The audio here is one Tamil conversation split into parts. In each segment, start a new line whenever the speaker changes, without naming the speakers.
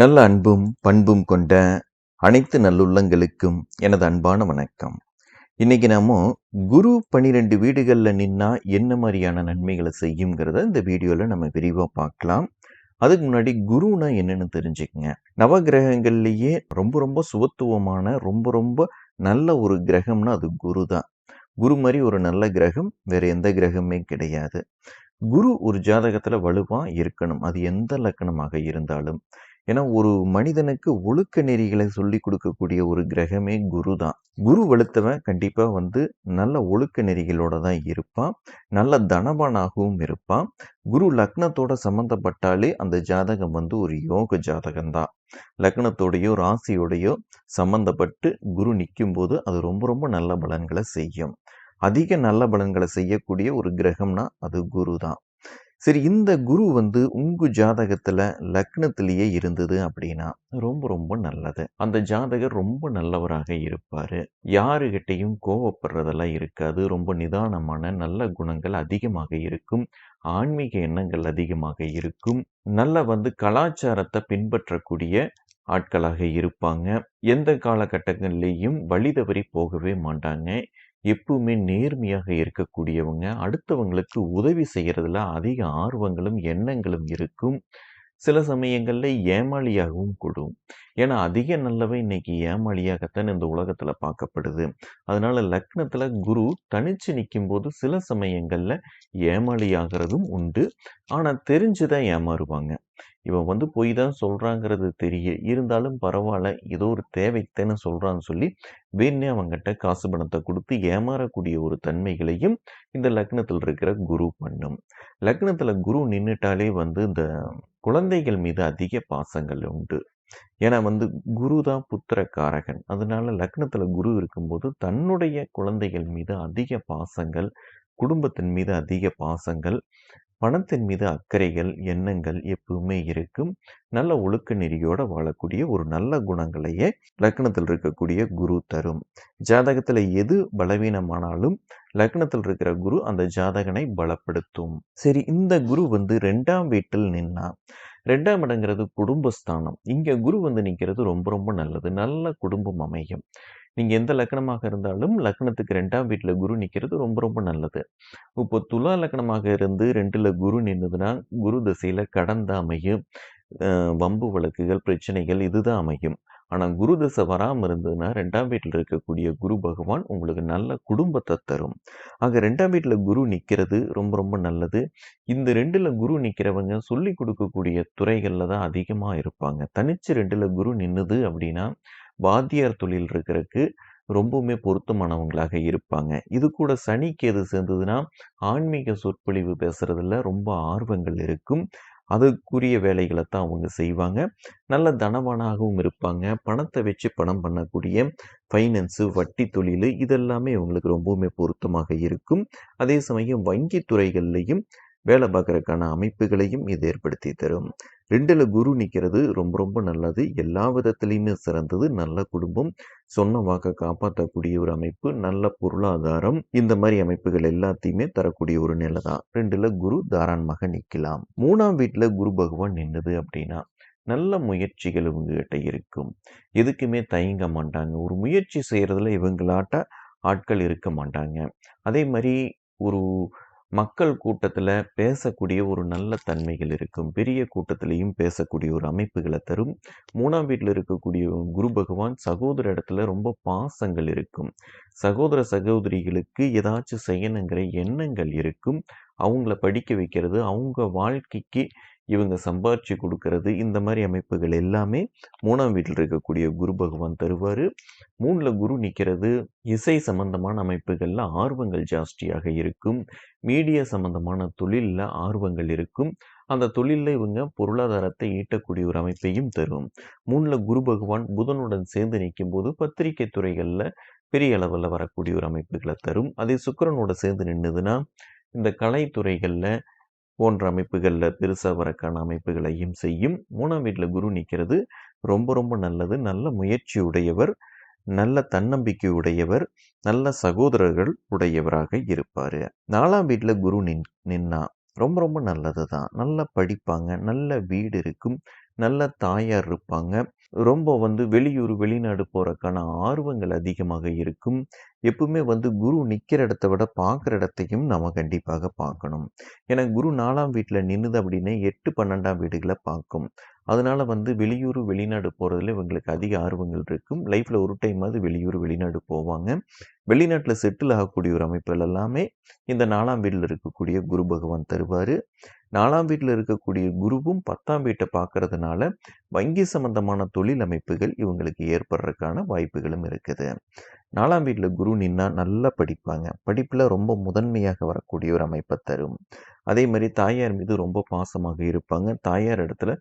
நல்ல அன்பும் பண்பும் கொண்ட அனைத்து நல்லுள்ளங்களுக்கும் எனது அன்பான வணக்கம். இன்னைக்கு நாம குரு 12 வீடுகள்ல நின்னா என்ன மாதிரியான நன்மைகளை செய்யுங்கிறத இந்த வீடியோல நம்ம விரிவா பார்க்கலாம். அதுக்கு முன்னாடி குருனா என்னன்னு தெரிஞ்சுக்கங்க. நவகிரகங்கள்லயே ரொம்ப ரொம்ப சுபத்துவமான ரொம்ப நல்ல ஒரு கிரகம்னா அது குரு தான். குரு மாதிரி ஒரு நல்ல கிரகம் வேற எந்த கிரகமே கிடையாது. குரு ஒரு ஜாதகத்துல வலுவா இருக்கணும். அது எந்த லக்கணமாக இருந்தாலும். ஏன்னா ஒரு மனிதனுக்கு ஒழுக்க நெறிகளை சொல்லி கொடுக்கக்கூடிய ஒரு கிரகமே குரு தான். குரு வலுத்தவன் கண்டிப்பா நல்ல ஒழுக்க நெறிகளோட தான் இருப்பான். நல்ல தனவானாகவும் இருப்பான். குரு லக்னத்தோட சம்பந்தப்பட்டாலே அந்த ஜாதகம் ஒரு யோக ஜாதகம் தான். லக்னத்தோடையோ ராசியோடையோ சம்பந்தப்பட்டு குரு நிற்கும் போது அது ரொம்ப நல்ல பலன்களை செய்யும். அதிக நல்ல பலன்களை செய்யக்கூடிய ஒரு கிரகம்னா அது குரு தான். சரி, இந்த குரு உங்க ஜாதகத்துல லக்னத்திலேயே இருந்தது அப்படின்னா ரொம்ப நல்லது. அந்த ஜாதகர் ரொம்ப நல்லவராக இருப்பாரு. யாருகிட்டையும் கோவப்படுறதெல்லாம் இருக்காது. ரொம்ப நிதானமான நல்ல குணங்கள் அதிகமாக இருக்கும். ஆன்மீக எண்ணங்கள் அதிகமாக இருக்கும். நல்ல கலாச்சாரத்தை பின்பற்றக்கூடிய ஆட்களாக இருப்பாங்க. எந்த காலகட்டங்கள்லேயும் வழி தவறி போகவே மாட்டாங்க. எப்பவுமே நேர்மையாக இருக்கக்கூடியவங்க. அடுத்தவங்களுக்கு உதவி செய்யறதுல அதிக ஆர்வங்களும் எண்ணங்களும் இருக்கும். சில சமயங்கள்ல ஏமாளியாகவும் கூடும். ஏன்னா அதிக நல்லவன் இன்னைக்கு ஏமாளியாகத்தான் இந்த உலகத்துல பார்க்கப்படுது. அதனால லக்னத்துல குரு தனிச்சு நிற்கும் போது சில சமயங்கள்ல ஏமாளியாகிறதும் உண்டு. ஆனா தெரிஞ்சுதான் ஏமாறுவாங்க. இவன் பொய் தான் சொல்றாங்கிறது இருந்தாலும் பரவாயில்ல, ஏதோ ஒரு தேவைக்குன்னு சொல்றான்னு சொல்லி வேணே அவங்ககிட்ட காசு பணத்தை கொடுத்து ஏமாறக்கூடிய ஒரு தன்மைகளையும் இந்த லக்னத்தில் இருக்கிற குரு பண்ணும். லக்னத்துல குரு நின்னுட்டாலே இந்த குழந்தைகள் மீது அதிக பாசங்கள் உண்டு. ஏன்னா குரு தான் புத்திர காரகன். அதனால லக்னத்துல குரு இருக்கும்போது தன்னுடைய குழந்தைகள் மீது அதிக பாசங்கள், குடும்பத்தின் மீது அதிக பாசங்கள், பணத்தின் மீது அக்கறைகள், எண்ணங்கள் எப்பவுமே இருக்கும். நல்ல ஒழுக்க நெறியோட வாழக்கூடிய ஒரு நல்ல குணங்களையே லக்னத்தில் இருக்கக்கூடிய குரு தரும். ஜாதகத்துல எது பலவீனமானாலும் லக்னத்தில் இருக்கிற குரு அந்த ஜாதகனை பலப்படுத்தும். சரி, இந்த குரு 2ஆம் வீட்டில் நின்னா, 2ஆம் இடங்கிறது குடும்பஸ்தானம். இங்க குரு நிக்கிறது ரொம்ப நல்லது. நல்ல குடும்பம் அமையும். நீங்க எந்த லக்னமாக இருந்தாலும் லக்னத்துக்கு 2ஆம் வீட்டுல குரு நிக்கிறது ரொம்ப நல்லது. இப்போ துலா லக்னமாக இருந்து 2ல குரு நின்னுதுன்னா குரு திசையில கடன் தான் அமையும். வம்பு வழக்குகள், பிரச்சனைகள் இதுதான் அமையும். ஆனா குரு திசை வராம இருந்ததுன்னா 2ஆம் வீட்டில் இருக்கக்கூடிய குரு பகவான் உங்களுக்கு நல்ல குடும்பத்தை தரும். ஆக 2ஆம் வீட்டுல குரு நிக்கிறது ரொம்ப நல்லது. இந்த 2ல குரு நிக்கிறவங்க சொல்லி கொடுக்கக்கூடிய துறைகள்ல தான் அதிகமா இருப்பாங்க. தனிச்சு 2ல குரு நின்னுது அப்படின்னா வாத்தியார் தொழில் இருக்கிறதுக்கு ரொம்பவுமே பொருத்தமானவங்களாக இருப்பாங்க. இது கூட சனி கேது சேர்ந்ததுன்னா ஆன்மீக சொற்பொழிவு பேசுறதுல ரொம்ப ஆர்வங்கள் இருக்கும். அதுக்குரிய வேலைகளை தான் அவங்க செய்வாங்க. நல்ல தனவானாகவும் இருப்பாங்க. பணத்தை வச்சு பணம் பண்ணக்கூடிய ஃபைனான்ஸு, வட்டி தொழில் இதெல்லாமே இவங்களுக்கு ரொம்பவுமே பொருத்தமாக இருக்கும். அதே சமயம் வங்கி துறைகள்லையும் வேலை பார்க்கறதுக்கான அமைப்புகளையும் இது ஏற்படுத்தி தரும். 2ல குரு நிற்கிறது ரொம்ப நல்லது. எல்லா விதத்திலையுமே சிறந்தது. நல்ல குடும்பம், சொன்ன வாக்கை காப்பாற்றக்கூடிய ஒரு அமைப்பு, நல்ல பொருளாதாரம், இந்த மாதிரி அமைப்புகள் எல்லாத்தையுமே தரக்கூடிய ஒரு நிலை தான். 2ல குரு தாராளமாக நிற்கலாம். 3ஆம் வீட்டுல குரு பகவான் நின்னுது அப்படின்னா நல்ல முயற்சிகள் இவங்ககிட்ட இருக்கும். எதுக்குமே தயங்க மாட்டாங்க. ஒரு முயற்சி செய்யறதுல இவங்களாட்ட ஆட்கள் இருக்க மாட்டாங்க. அதே மாதிரி ஒரு மக்கள் கூட்டத்துல பேசக்கூடிய ஒரு நல்ல தன்மைகள் இருக்கும். பெரிய கூட்டத்திலையும் பேசக்கூடிய ஒரு அமைப்புகளை தரும். 3ஆம் வீட்டில் இருக்கக்கூடிய குரு பகவான் சகோதர இடத்துல ரொம்ப பாசங்கள் இருக்கும். சகோதர சகோதரிகளுக்கு ஏதாச்சும் செய்யணுங்கிற எண்ணங்கள் இருக்கும். அவங்கள படிக்க வைக்கிறது, அவங்க வாழ்க்கைக்கு இவங்க சம்பாரிச்சு கொடுக்கறது, இந்த மாதிரி அமைப்புகள் எல்லாமே 3ஆம் வீட்டில் இருக்கக்கூடிய குரு பகவான் தருவாரு. 3ல குரு நிற்கிறது இசை சம்பந்தமான அமைப்புகள்ல ஆர்வங்கள் ஜாஸ்தியாக இருக்கும். மீடியா சம்பந்தமான தொழிலில் ஆர்வங்கள் இருக்கும். அந்த தொழிலில் இவங்க பொருளாதாரத்தை ஈட்டக்கூடிய ஒரு அமைப்பையும் தரும். 3ல குரு பகவான் புதனுடன் சேர்ந்து நிற்கும் போது பத்திரிகை துறைகளில் பெரிய அளவில் வரக்கூடிய ஒரு அமைப்புகளை தரும். அதே சுக்கிரனோட சேர்ந்து நின்றுதுன்னா இந்த கலைத்துறைகளில் போன்ற அமைப்புகளில் பெருசாக வரக்கான அமைப்புகளையும் செய்யும். 3ஆம் வீட்டில் குரு நிற்கிறது ரொம்ப நல்லது. நல்ல முயற்சி உடையவர், நல்ல தன்னம்பிக்கை உடையவர், நல்ல சகோதரர்கள் உடையவராக இருப்பாரு. 4ஆம் வீட்டுல குரு நின்னா ரொம்ப நல்லது தான். நல்லா படிப்பாங்க, நல்ல வீடு இருக்கும், நல்ல தாயார் இருப்பாங்க. ரொம்ப வெளியூர், வெளிநாடு போறக்கான ஆர்வங்கள் அதிகமாக இருக்கும். எப்பவுமே குரு நிக்கிற இடத்த விட பார்க்குற இடத்தையும் நம்ம கண்டிப்பாக பார்க்கணும். ஏன்னா குரு 4ஆம் வீட்ல நின்னுது அப்படின்னா 8, 12ஆம் வீடுகள பார்க்கும். அதனால வெளியூர், வெளிநாடு போறதுல இவங்களுக்கு அதிக ஆர்வங்கள் இருக்கும். லைஃப்ல ஒரு டைமாவது வெளியூர், வெளிநாடு போவாங்க. வெளிநாட்டுல செட்டில் ஆகக்கூடிய ஒரு அமைப்புகள் எல்லாமே இந்த 4ஆம் வீட்ல இருக்கக்கூடிய குரு பகவான் தருவாரு. 4ஆம் வீட்ல இருக்கக்கூடிய குருவும் 10ஆம் வீட்ட பார்க்கறதுனால, வங்கி சம்பந்தமான தொழில் அமைப்புகள் இவங்களுக்கு ஏற்படுறதுக்கான வாய்ப்புகளும் இருக்குது. 4ஆம் வீட்ல குரு நின்னா நல்லா படிப்பாங்க. படிப்புல ரொம்ப முதன்மையாக வரக்கூடிய ஒரு அமைப்ப தரும். அதே மாரி தாயார் மீது ரொம்ப பாசமாக இருப்பாங்க. தாயார் இடத்துல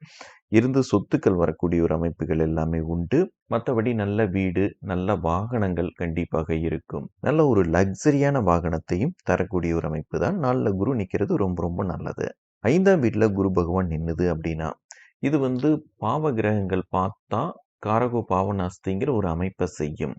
இருந்து சொத்துக்கள் வரக்கூடிய ஒரு அமைப்புகள் எல்லாமே உண்டு. மத்தபடி நல்ல வீடு, நல்ல வாகனங்கள் கண்டிப்பாக இருக்கும். நல்ல ஒரு லக்ஸரியான வாகனத்தையும் தரக்கூடிய ஒரு அமைப்பு தான் 4ல குரு நிக்கிறது ரொம்ப ரொம்ப நல்லது. 5ஆம் வீட்ல குரு பகவான் நின்னுது அப்படின்னா, இது பாவ கிரகங்கள் பார்த்தா காரகோ பாவனாஸ்திங்கிற ஒரு அமைப்ப செய்யும்.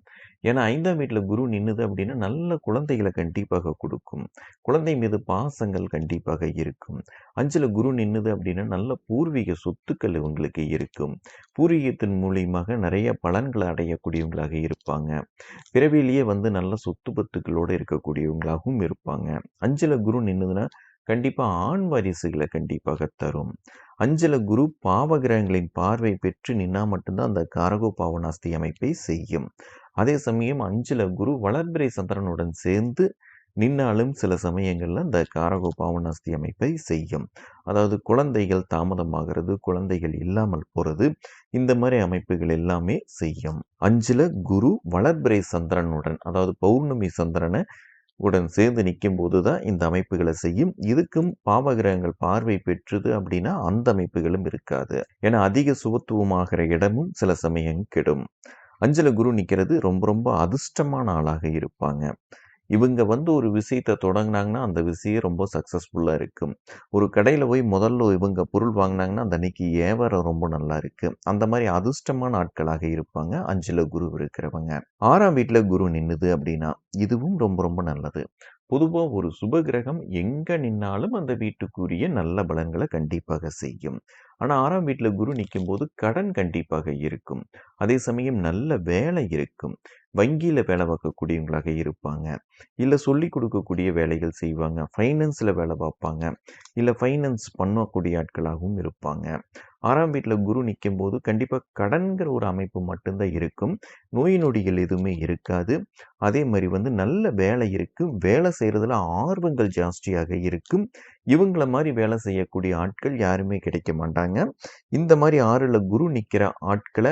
ஏன்னா 5ஆம் வீட்ல குரு நின்னுது அப்படின்னா, நல்ல குழந்தைகள கண்டிப்பாக குடுக்கும். குழந்தை மீது பாசங்கள் கண்டிப்பாக இருக்கும். 5ல குரு நின்னுது அப்படின்னா, நல்ல பூர்வீக சொத்துக்கள் இவங்களுக்கு இருக்கும். பூர்வீகத்தின் மூலியமாக நிறைய பலன்கள அடையக்கூடியவங்களாக இருப்பாங்க. பிறவியிலேயே நல்ல சொத்து பத்துக்களோட இருக்கக்கூடியவங்களாகவும் இருப்பாங்க. 5ல குரு நின்னுதுன்னா, கண்டிப்பா ஆண் வாரிசுகள கண்டிப்பாக தரும். 5ல குரு பாவ கிரகங்களின் பார்வை பெற்று நின்னா மட்டும்தான் அந்த காரகோ பாவனாஸ்தி அமைப்பை செய்யும். அதே சமயம் 5ல குரு வளர்பிறை சந்திரனுடன் சேர்ந்து நின்னாலும் சில சமயங்கள்ல அந்த காரகோ பாவனாஸ்தி அமைப்பை செய்யும். அதாவது குழந்தைகள் தாமதமாகிறது, குழந்தைகள் இல்லாமல் போறது, இந்த மாதிரி அமைப்புகள் எல்லாமே செய்யும். 5ல குரு வளர்பிறை சந்திரனுடன், அதாவது பௌர்ணமி சந்திரனை உடன் சேர்ந்து நிக்கும்போது தான் இந்த அமைப்புகளை செய்யும். இதுக்கும் பாவகிரகங்கள் பார்வை பெற்றது அப்படின்னா அந்த அமைப்புகளும் இருக்காது. ஏன்னா அதிக சுபத்துவமாகிற இடமும் சில சமயம் கெடும். 5ல குரு நிக்கிறது ரொம்ப ரொம்ப அதிர்ஷ்டமான ஆளாக இருப்பாங்க. இவங்க ஒரு விஷயத்த தொடங்குனாங்கன்னா அந்த விஷயம் ரொம்ப சக்சஸ்ஃபுல்லா இருக்கும். ஒரு கடையில போய் முதல்ல இவங்க பொருள் வாங்குனாங்கன்னா அந்த அன்னைக்கு வியாபாரம் ரொம்ப நல்லா இருக்கு. அந்த மாதிரி அதிர்ஷ்டமான ஆட்களாக இருப்பாங்க 5ல குரு இருக்கிறவங்க. 6ஆம் வீட்ல குரு நின்னுது அப்படின்னா இதுவும் ரொம்ப ரொம்ப நல்லது. பொதுவா ஒரு சுப கிரகம் எங்க நின்னாலும் அந்த வீட்டுக்குரிய நல்ல பலன்களை கண்டிப்பாக செய்யும். ஆனா 6ஆம் வீட்ல குரு நிக்கும்போது கடன் கண்டிப்பாக இருக்கும். அதே சமயம் நல்ல வேலை இருக்கும். வங்கியில வேலை பார்க்கக்கூடியவங்களாக இருப்பாங்க. இல்ல சொல்லிக் கொடுக்கக்கூடிய வேலைகள் செய்வாங்க. ஃபைனான்ஸ்ல வேலை பார்ப்பாங்க. இல்ல ஃபைனான்ஸ் பண்ணக்கூடிய ஆட்களாகவும் இருப்பாங்க. 6ஆம் வீட்ல குரு நிக்கும்போது கண்டிப்பா கடன்கிற ஒரு அமைப்பு மட்டும்தான் இருக்கும். நோய் நொடிகள் எதுவுமே இருக்காது. அதே மாரி நல்ல வேலை இருக்கும். வேலை செய்றதுல ஆர்வங்கள் ஜாஸ்தியாக இருக்கும். இவங்கள மாரி வேலை செய்யக்கூடிய ஆட்கள் யாருமே கிடைக்க மாட்டாங்க. இந்த மாரி 6ல குரு நிக்கிற ஆட்கள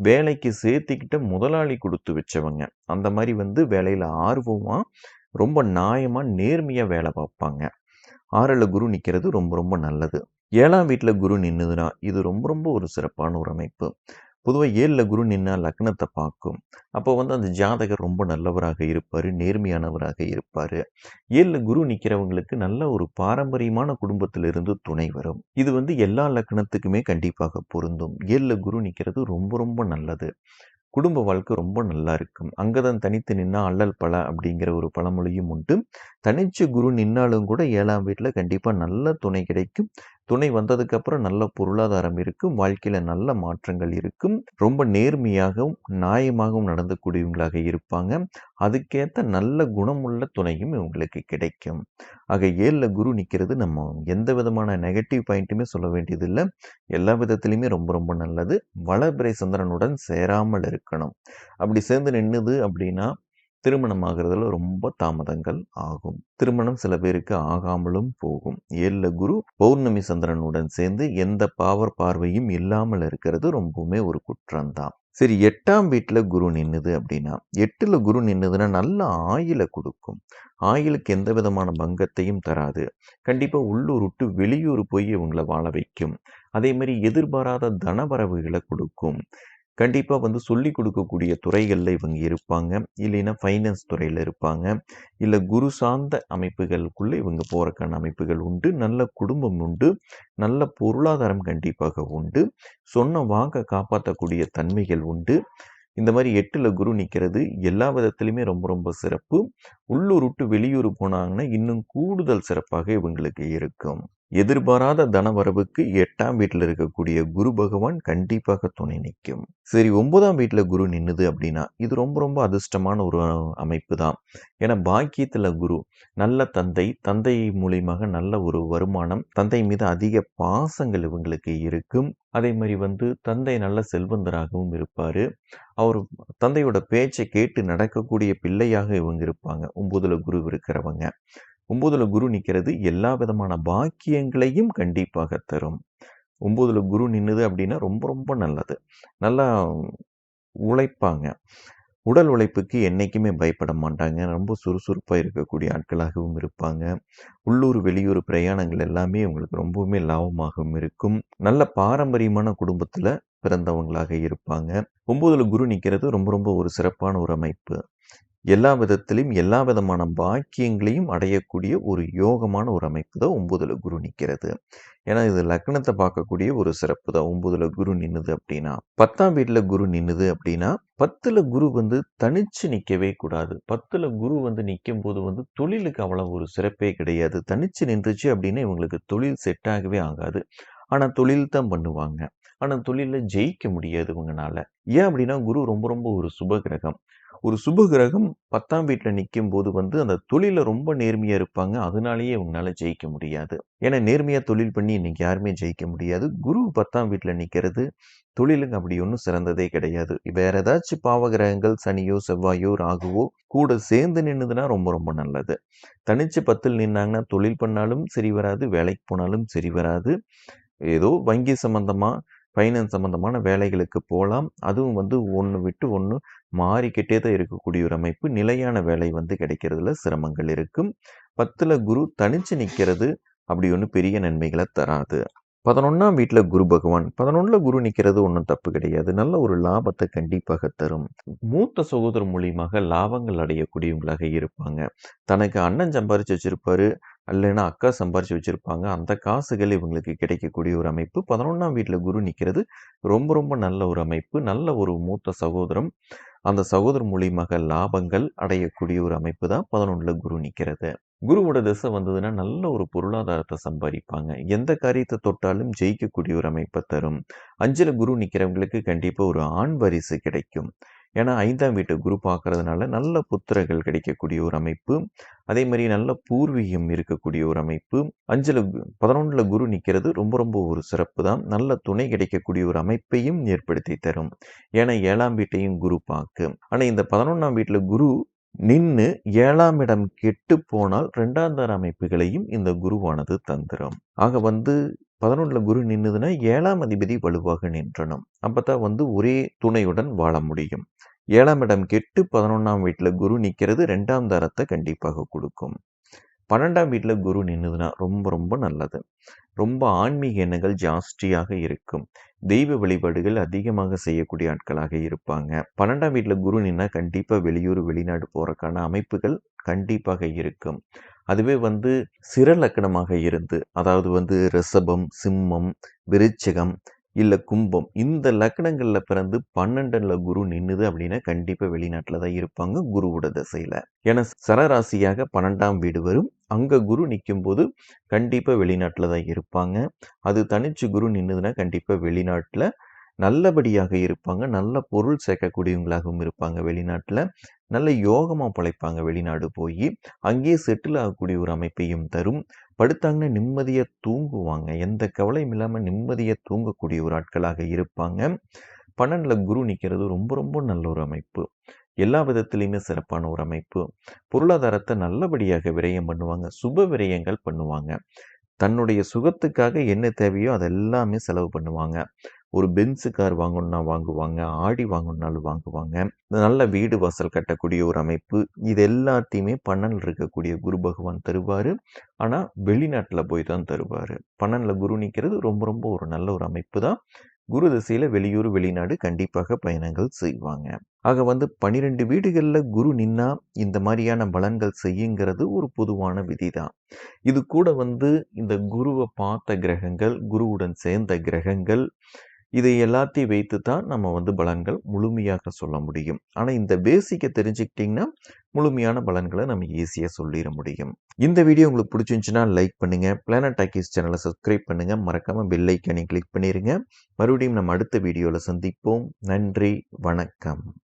வேலைக்கு சேர்த்துக்கிட்ட முதலாளி குடுத்து வச்சவங்க. அந்த மாரி வேலையில ஆர்வமா, ரொம்ப நியாயமா, நேர்மையா வேலை பார்ப்பாங்க. 6ல குரு நிக்கிறது ரொம்ப ரொம்ப நல்லது. 7ஆம் வீட்ல குரு நின்னுதுன்னா, இது ரொம்ப ரொம்ப ஒரு சிறப்பான ஒரு அமைப்பு. பொதுவா 7ல குரு நின்னா லக்னத்த பார்க்கும். அப்போ அந்த ஜாதகர் ரொம்ப நல்லவராக இருப்பாரு, நேர்மையானவராக இருப்பாரு. 7ல குரு நிக்கிறவங்களுக்கு நல்ல ஒரு பாரம்பரியமான குடும்பத்திலிருந்து துணை வரும். இது எல்லா லக்னத்துக்குமே கண்டிப்பாக பொருந்தும். 7ல குரு நிக்கிறது ரொம்ப ரொம்ப நல்லது. குடும்ப வாழ்க்கை ரொம்ப நல்லா இருக்கும். அங்கதான் தனித்து நின்னா அல்லல் பல அப்படிங்கிற ஒரு பழமொழியும் உண்டு. தனிச்சு குரு நின்னாலும் கூட 7ஆம் வீட்ல கண்டிப்பா நல்ல துணை கிடைக்கும். துணை வந்ததுக்கு அப்புறம் நல்ல பொருளாதாரம் இருக்கும். வாழ்க்கையில நல்ல மாற்றங்கள் இருக்கும். ரொம்ப நேர்மையாகவும், நியாயமாகவும் நடந்துக்கூடியவங்களாக இருப்பாங்க. அதுக்கேத்த நல்ல குணமுள்ள துணையும் இவங்களுக்கு கிடைக்கும். ஆக 7ல குரு நிக்கிறது நம்ம எந்த விதமான நெகட்டிவ் பாயிண்ட்டுமே சொல்ல வேண்டியதில்ல. எல்லா விதத்திலயுமே ரொம்ப ரொம்ப நல்லது. வளர்பிறை சந்திரனுடன் சேராமல் இருக்கணும். அப்படி சேர்ந்து நின்னுது அப்படின்னா, திருமணம் ஆகுறதுல ரொம்ப தாமதங்கள் ஆகும். திருமணம் சில பேருக்கு ஆகாமலும் போகும். 7ல குரு பௌர்ணமி சந்திரனுடன் சேர்ந்து எந்த பாவர் பார்வையும் இல்லாமல் இருக்கிறது ரொம்பவுமே ஒரு குற்றம்தான். சரி, 8ஆம் வீட்ல குரு நின்னுது அப்படின்னா, 8ல குரு நின்னுதுன்னா நல்ல ஆயுள குடுக்கும். ஆயுளுக்கு எந்த விதமான பங்கத்தையும் தராது. கண்டிப்பா உள்ளூர் விட்டு வெளியூர் போய் இவங்கள வாழ வைக்கும். அதே மாரி எதிர்பாராத தனவரவுகள குடுக்கும். கண்டிப்பா சொல்லிக் கொடுக்கக்கூடிய துறைகள்ல இவங்க இருப்பாங்க. இல்லைன்னா ஃபைனான்ஸ் துறையில இருப்பாங்க. இல்ல குரு சார்ந்த அமைப்புகளுக்குள்ள இவங்க போறக்கான அமைப்புகள் உண்டு. நல்ல குடும்பம் உண்டு. நல்ல பொருளாதாரம் கண்டிப்பாக உண்டு. சொன்ன வாக்க காப்பாத்தக்கூடிய தன்மைகள் உண்டு. இந்த மாதிரி 8ல குரு நிற்கிறது எல்லா விதத்திலுமே ரொம்ப ரொம்ப சிறப்பு. உள்ளூர் விட்டு வெளியூர் போனாங்கன்னா இன்னும் கூடுதல் சிறப்பாக இவங்களுக்கு இருக்கும். எதிர்பாராத தனவரவுக்கு 8ஆம் வீட்டில் இருக்கக்கூடிய குரு பகவான் கண்டிப்பாக துணை நிற்கும். சரி, 9ஆம் வீட்டில் குரு நின்னுது அப்படின்னா இது ரொம்ப ரொம்ப அதிர்ஷ்டமான ஒரு அமைப்பு தான். ஏன்னா பாக்கியத்தில் குரு நல்ல தந்தை மூலியமாக நல்ல ஒரு வருமானம், தந்தை மீது அதிக பாசங்கள் இவங்களுக்கு இருக்கும். அதே மாதிரி தந்தை நல்ல செல்வந்தராகவும் இருப்பார். அவர் தந்தையோட பேச்சை கேட்டு நடக்கக்கூடிய பிள்ளையாக இவங்க இருப்பாங்க. 9ல குரு இருக்கிறவங்க. 9ல குரு நிற்கிறது எல்லா விதமான பாக்கியங்களையும் கண்டிப்பாக தரும். 9ல குரு நின்னுது அப்படின்னா ரொம்ப ரொம்ப நல்லது. நல்லா உழைப்பாங்க. உடல் உழைப்புக்கு என்னைக்குமே பயப்பட மாட்டாங்க. ரொம்ப சுறுசுறுப்பாக இருக்கக்கூடிய ஆட்களாகவும் இருப்பாங்க. உள்ளூர் வெளியூர் பிரயாணங்கள் எல்லாமே உங்களுக்கு ரொம்பவுமே லாபமாகவும் இருக்கும். நல்ல பாரம்பரியமான குடும்பத்தில் பிறந்தவங்களாக இருப்பாங்க. 9ல குரு நிற்கிறது ரொம்ப ரொம்ப ஒரு சிறப்பான ஒரு அமைப்பு. எல்லா விதத்திலும் எல்லா விதமான பாக்கியங்களையும் அடையக்கூடிய ஒரு யோகமான ஒரு அமைப்பு தான் 9ல குரு நிற்கிறது. ஏன்னா இது லக்னத்தை பார்க்கக்கூடிய ஒரு சிறப்பு தான் 9ல குரு நின்னுது அப்படின்னா. 10ஆம் வீட்டில் குரு நின்னுது அப்படின்னா 10ல குரு தனிச்சு நிற்கவே கூடாது. 10ல குரு நிற்கும் போது தொழிலுக்கு அவ்வளவு ஒரு சிறப்பே கிடையாது. தனிச்சு நின்றுச்சு அப்படின்னா இவங்களுக்கு தொழில் செட் ஆகவே ஆகாது. ஆனால் தொழில் தான் பண்ணுவாங்க. ஆனால் தொழிலில் ஜெயிக்க முடியாது இவங்கனால. ஏன் அப்படின்னா குரு ரொம்ப ரொம்ப ஒரு சுப கிரகம். ஒரு சுப கிரகம் 10ஆம் வீட்டில் நிற்கும் போது அந்த தொழிலில் ரொம்ப நேர்மையாக இருப்பாங்க. அதனாலேயே இவங்களால ஜெயிக்க முடியாது. ஏன்னா நேர்மையாக தொழில் பண்ணி இன்னைக்கு யாருமே ஜெயிக்க முடியாது. குரு 10ஆம் வீட்டில் நிற்கிறது தொழிலுக்கு அப்படி ஒன்றும் சிறந்ததே கிடையாது. வேற ஏதாச்சும் பாவகிரகங்கள் சனியோ செவ்வாயோ ராகுவோ கூட சேர்ந்து நின்றுதுன்னா ரொம்ப ரொம்ப நல்லது. தனிச்சு 10ல் நின்னாங்கன்னா தொழில் பண்ணாலும் சரி வராது, வேலைக்கு போனாலும் சரி வராது. ஏதோ வங்கி சம்பந்தமா ஃபைனான்ஸ் சம்பந்தமான வேலைகளுக்கு போகலாம். அதுவும் ஒன்று விட்டு ஒன்று மாறிக்கிட்டே தான் இருக்கக்கூடிய ஒரு அமைப்பு. நிலையான வேலை கிடைக்கிறதுல சிரமங்கள் இருக்கும். 10ல குரு தனிச்சு நிற்கிறது அப்படி ஒன்றும் பெரிய நன்மைகளை தராது. 11ஆம் வீட்டில் குரு பகவான் 11ல குரு நிற்கிறது ஒன்றும் தப்பு கிடையாது. நல்ல ஒரு லாபத்தை கண்டிப்பாக தரும். மூத்த சகோதரர் மூலியமாக லாபங்கள் அடையக்கூடியவங்களாக இருப்பாங்க. தனக்கு அண்ணன் சம்பாரிச்சு வச்சிருப்பாரு, இல்லைன்னா அக்கா சம்பாரிச்சு வச்சிருப்பாங்க. அந்த காசுகள் இவங்களுக்கு கிடைக்கக்கூடிய ஒரு அமைப்பு. 11ஆம் வீட்டில் குரு நிற்கிறது ரொம்ப ரொம்ப நல்ல ஒரு அமைப்பு. நல்ல ஒரு மூத்த சகோதரம், அந்த சகோதரர் மூலியமாக லாபங்கள் அடையக்கூடிய ஒரு அமைப்பு தான் 11ல குரு நிற்கிறது. குருவோட திசை வந்ததுன்னா நல்ல ஒரு பொருளாதாரத்தை சம்பாதிப்பாங்க. எந்த காரியத்தை தொட்டாலும் ஜெயிக்கக்கூடிய ஒரு அமைப்பை தரும். 5ல குரு நிற்கிறவங்களுக்கு கண்டிப்பாக ஒரு ஆண் வாரிசு கிடைக்கும். ஏன்னா 5ஆம் வீட்டை குரு பார்க்கறதுனால நல்ல புத்திரர்கள் கிடைக்கக்கூடிய ஒரு அமைப்பு. அதே மாதிரி நல்ல பூர்வீகம் இருக்கக்கூடிய ஒரு அமைப்பு. 11ல குரு நிற்கிறது ரொம்ப ரொம்ப ஒரு சிறப்பு தான். நல்ல துணை கிடைக்கக்கூடிய ஒரு அமைப்பையும் ஏற்படுத்தி தரும். ஏன்னா 7ஆம் வீட்டையும் குரு பார்க்கு. ஆனால் இந்த 11ஆம் வீட்டில் குரு நின்று 7ஆம் இடம் கெட்டு போனால் 2ஆம் தர அமைப்புகளையும் இந்த குருவானது தந்துடும். ஆக 11ல குரு நின்னுதுன்னா 7ஆம் அதிபதி வலுவாக நின்றணும். அப்பதான் ஒரே துணையுடன் வாழ முடியும். 7ஆம் இடம் கெட்டு 11ஆம் வீட்டில் குரு நிற்கிறது 2ஆம் தரத்தை கண்டிப்பாக கொடுக்கும். 12ஆம் வீட்டில் குரு நின்னுதுன்னா ரொம்ப ரொம்ப நல்லது. ரொம்ப ஆன்மீக எண்ணங்கள் ஜாஸ்தியாக இருக்கும். தெய்வ வழிபாடுகள் அதிகமாக செய்யக்கூடிய ஆட்களாக இருப்பாங்க. 12ஆம் வீட்டில் குரு நின்னா கண்டிப்பாக வெளியூர் வெளிநாடு போறதுக்கான அமைப்புகள் கண்டிப்பாக இருக்கும். அதுவே சிற லக்கணமாக இருந்து, அதாவது ரிஷபம், சிம்மம், விருச்சிகம் இல்லை கும்பம், இந்த லக்கணங்களில் பிறந்து 12ல குரு நின்னுது அப்படின்னா கண்டிப்பாக வெளிநாட்டில் தான் இருப்பாங்க குருவோட திசையில். ஏன்னா சரராசியாக 12ஆம் வீடு வரும். அங்கே குரு நிற்கும் போது கண்டிப்பாக வெளிநாட்டில் தான் இருப்பாங்க. அது தனிச்சு குரு நின்னுதுன்னா கண்டிப்பாக வெளிநாட்டில் நல்லபடியாக இருப்பாங்க. நல்ல பொருள் சேர்க்கக்கூடியவங்களாகவும் இருப்பாங்க வெளிநாட்டில். நல்ல யோகமாக பழைப்பாங்க வெளிநாடு போய். அங்கேயே செட்டில் ஆகக்கூடிய ஒரு அமைப்பையும் தரும். படுத்தாங்கன்னா நிம்மதியாக தூங்குவாங்க. எந்த கவலையும் இல்லாமல் நிம்மதியாக தூங்கக்கூடிய ஒரு ஆட்களாக இருப்பாங்க. 12ல குரு நிற்கிறது ரொம்ப ரொம்ப நல்ல ஒரு அமைப்பு. எல்லா விதத்திலையுமே சிறப்பான ஒரு அமைப்பு. பொருளாதாரத்தை நல்லபடியாக விரயம் பண்ணுவாங்க. சுப விரயங்கள் பண்ணுவாங்க. தன்னுடைய சுகத்துக்காக என்ன தேவையோ அதெல்லாமே செலவு பண்ணுவாங்க. ஒரு பென்ஸு கார் வாங்கணும்னா வாங்குவாங்க. ஆடி வாங்கணும்னாலும் வாங்குவாங்க. நல்ல வீடு வாசல் கட்டக்கூடிய ஒரு அமைப்பு. இது எல்லாத்தையுமே 12ல் இருக்கக்கூடிய குரு பகவான் தருவார். ஆனால் வெளிநாட்டில் போய் தான் தருவார். 12ல குரு நிற்கிறது ரொம்ப ரொம்ப ஒரு நல்ல ஒரு அமைப்பு தான். குரு திசையில் வெளியூர் வெளிநாடு கண்டிப்பாக பயணங்கள் செய்வாங்க. ஆக 12 வீடுகளில் குரு நின்னா இந்த மாதிரியான பலன்கள் செய்யுங்கிறது ஒரு பொதுவான விதி தான். இது கூட இந்த குருவை பார்த்த கிரகங்கள், குருவுடன் சேர்ந்த கிரகங்கள், இதை எல்லாத்தையும் வைத்து தான் நம்ம வந்து பலன்கள் முழுமையாக சொல்ல முடியும். ஆனால் இந்த பேசிக்கை தெரிஞ்சுக்கிட்டிங்கன்னா முழுமையான பலன்களை நம்ம ஈஸியாக சொல்லிட முடியும். இந்த வீடியோ உங்களுக்கு பிடிச்சிருந்துச்சுன்னா லைக் பண்ணுங்கள், பிளானட் டாக்கீஸ் சேனலை சப்ஸ்கிரைப் பண்ணுங்கள், மறக்காமல் பெல் ஐக்கானை கிளிக் பண்ணிடுங்க. மறுபடியும் நம்ம அடுத்த வீடியோவில் சந்திப்போம். நன்றி, வணக்கம்.